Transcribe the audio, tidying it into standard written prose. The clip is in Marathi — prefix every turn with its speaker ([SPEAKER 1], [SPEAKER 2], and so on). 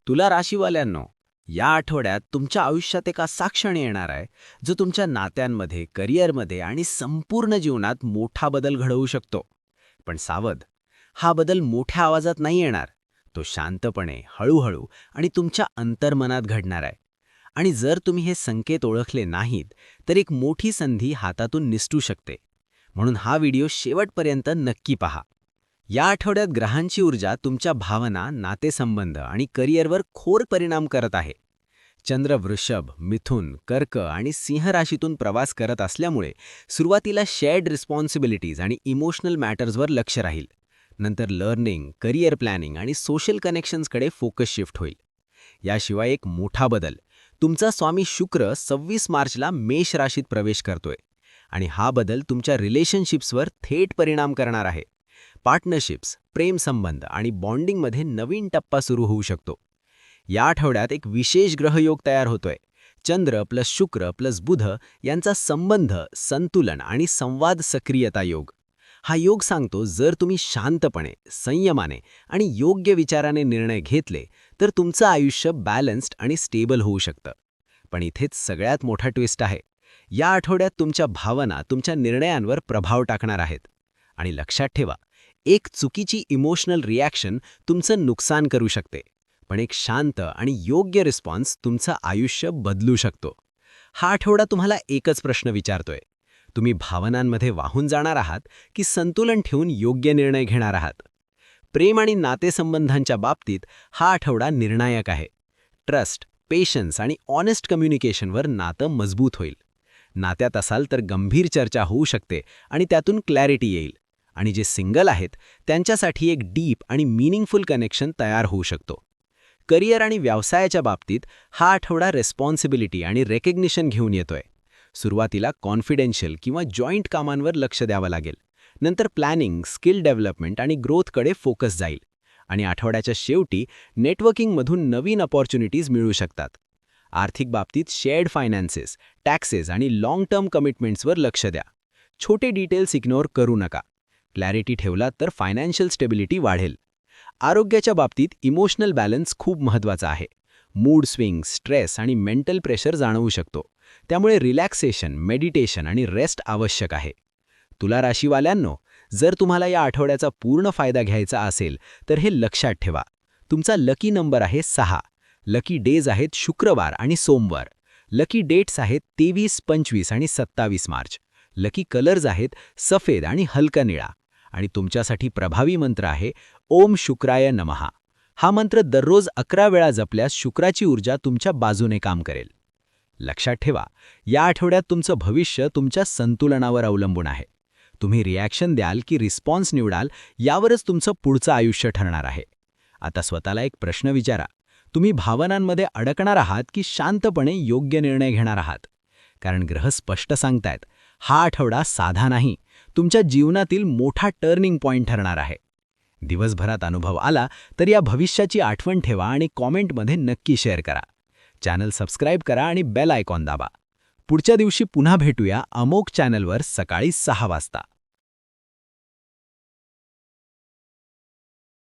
[SPEAKER 1] तुला राशीवाल्यांनो, या आठवड्यात तुमच्या आयुष्यात एक असा क्षण येणार आहे जो तुमच्या नात्यांमध्ये, करिअरमध्ये आणि संपूर्ण जीवनात मोठा बदल घडवू शकतो. पण सावध, हा बदल मोठ्या आवाजात नाही येणार. तो शांतपणे, हळूहळू आणि तुमच्या अंतर्मनात घडणार आहे. आणि जर तुम्ही हे संकेत ओळखले नाहीत, तर एक मोठी संधी हातातून निसटू शकते. म्हणून हा व्हिडिओ शेवटपर्यंत नक्की पहा. या आठवड्यात ग्रहांची ऊर्जा तुमच्या भावना, नातेसंबंध आणि करिअरवर खोल परिणाम करत आहे. चंद्र वृषभ, मिथुन, कर्क आणि सिंह राशीतून प्रवास करत असल्यामुळे सुरुवातीला शेअर्ड रिस्पॉन्सिबिलिटीज आणि इमोशनल मॅटर्सवर लक्ष राहील. नंतर लर्निंग, करिअर प्लॅनिंग आणि सोशल कनेक्शन्सकडे फोकस शिफ्ट होईल. याशिवाय एक मोठा बदल, तुमचा स्वामी शुक्र 26 मार्चला मेष राशीत प्रवेश करतोय. आणि हा बदल तुमच्या रिलेशनशिप्सवर थेट परिणाम करणार आहे. पार्टनरशिप्स, प्रेमसंबंध आणि बॉन्डिंगमध्ये नवीन टप्पा सुरू होऊ शकतो. या आठवड्यात एक विशेष ग्रहयोग तयार होतोय. चंद्र प्लस शुक्र प्लस बुध यांचा संबंध, संतुलन आणि संवाद सक्रियता योग. हा योग सांगतो, जर तुम्ही शांतपणे, संयमाने आणि योग्य विचाराने निर्णय घेतले तर तुमचं आयुष्य बॅलन्स्ड आणि स्टेबल होऊ शकतं. पण इथेच सगळ्यात मोठा ट्विस्ट आहे. या आठवड्यात तुमच्या भावना तुमच्या निर्णयांवर प्रभाव टाकणार आहेत. आणि लक्षात ठेवा, एक चुकीची इमोशनल रिॲक्शन तुमचं नुकसान करू शकते, पण एक शांत आणि योग्य रिस्पॉन्स तुमचं आयुष्य बदलू शकतो. हा आठवडा तुम्हाला एकच प्रश्न विचारतोय. तुम्ही भावनांमध्ये वाहून जाणार आहात की संतुलन ठेवून योग्य निर्णय घेणार आहात? प्रेम आणि नातेसंबंधांच्या बाबतीत हा आठवडा निर्णायक आहे. ट्रस्ट, पेशन्स आणि ऑनेस्ट कम्युनिकेशनवर नातं मजबूत होईल. नात्यात असाल तर गंभीर चर्चा होऊ शकते आणि त्यातून क्लॅरिटी येईल. आणि जे सिंगल आहेत त्यांच्यासाठी एक डीप आणि मीनिंगफुल कनेक्शन तयार होऊ शकतो. करिअर आणि व्यवसायाच्या बाबतीत हा आठवडा रिस्पॉन्सिबिलिटी आणि रेकग्निशन घेऊन येतोय. सुरुवातीला कॉन्फिडेन्शियल किंवा जॉईंट कामांवर लक्ष द्यावं लागेल. नंतर प्लॅनिंग, स्किल डेव्हलपमेंट आणि ग्रोथकडे फोकस जाईल. आणि आठवड्याच्या शेवटी नेटवर्किंगमधून नवीन अपॉर्च्युनिटीज मिळू शकतात. आर्थिक बाबतीत शेअर्ड फायनान्सेस, टॅक्सेस आणि लाँग टर्म कमिटमेंट्सवर लक्ष द्या. छोटे डिटेल्स इग्नोर करू नका. क्लॅरिटी ठेवला तर फायनान्शियल स्टेबिलिटी वाढेल. आरोग्याच्या बाबतीत इमोशनल बॅलन्स खूप महत्त्वाचा आहे. मूड स्विंग्स, स्ट्रेस आणि मेंटल प्रेशर जाणवू शकतो. त्यामुळे रिलॅक्सेशन, मेडिटेशन आणि रेस्ट आवश्यक आहे. तुला राशीवाल्यांनो, जर तुम्हाला या आठवड्याचा पूर्ण फायदा घ्यायचा असेल तर हे लक्षात ठेवा. तुमचा लकी नंबर आहे 6. लकी डेज आहेत शुक्रवार आणि सोमवार. लकी डेट्स आहेत 23, 25 आणि 27 मार्च. लकी कलर्स आहेत सफेद आणि हलका निळा. आणि तुमच्यासाठी प्रभावी मंत्र आहे ओम शुक्राय नमः. हा मंत्र दररोज 11 वेळा जपल्यास शुक्राची ऊर्जा तुमच्या बाजूने काम करेल. लक्षात ठेवा, या आठवड्यात तुमचं भविष्य तुमच्या संतुलनावर अवलंबून आहे. तुम्ही रिॲक्शन द्याल की रिस्पॉन्स निवडाल यावरच तुमचं पुढचं आयुष्य ठरणार आहे. आता स्वतःला एक प्रश्न विचारा. तुम्ही भावनांमध्ये अडकणार आहात की शांतपणे योग्य निर्णय घेणार आहात? कारण ग्रह स्पष्ट सांगतायत, हा आठवडा साधा नाही, तुमच्या जीवनातील मोठा टर्निंग पॉइंट ठरणार आहे. दिवसभरात अनुभव आला तर या भविष्याची आठवण ठेवा आणि कॉमेंटमध्ये नक्की शेअर करा. चॅनल सबस्क्राईब करा आणि बेल आयकॉन दाबा. पुढच्या दिवशी पुन्हा भेटूया अमोघ चॅनलवर सकाळी 6 वाजता.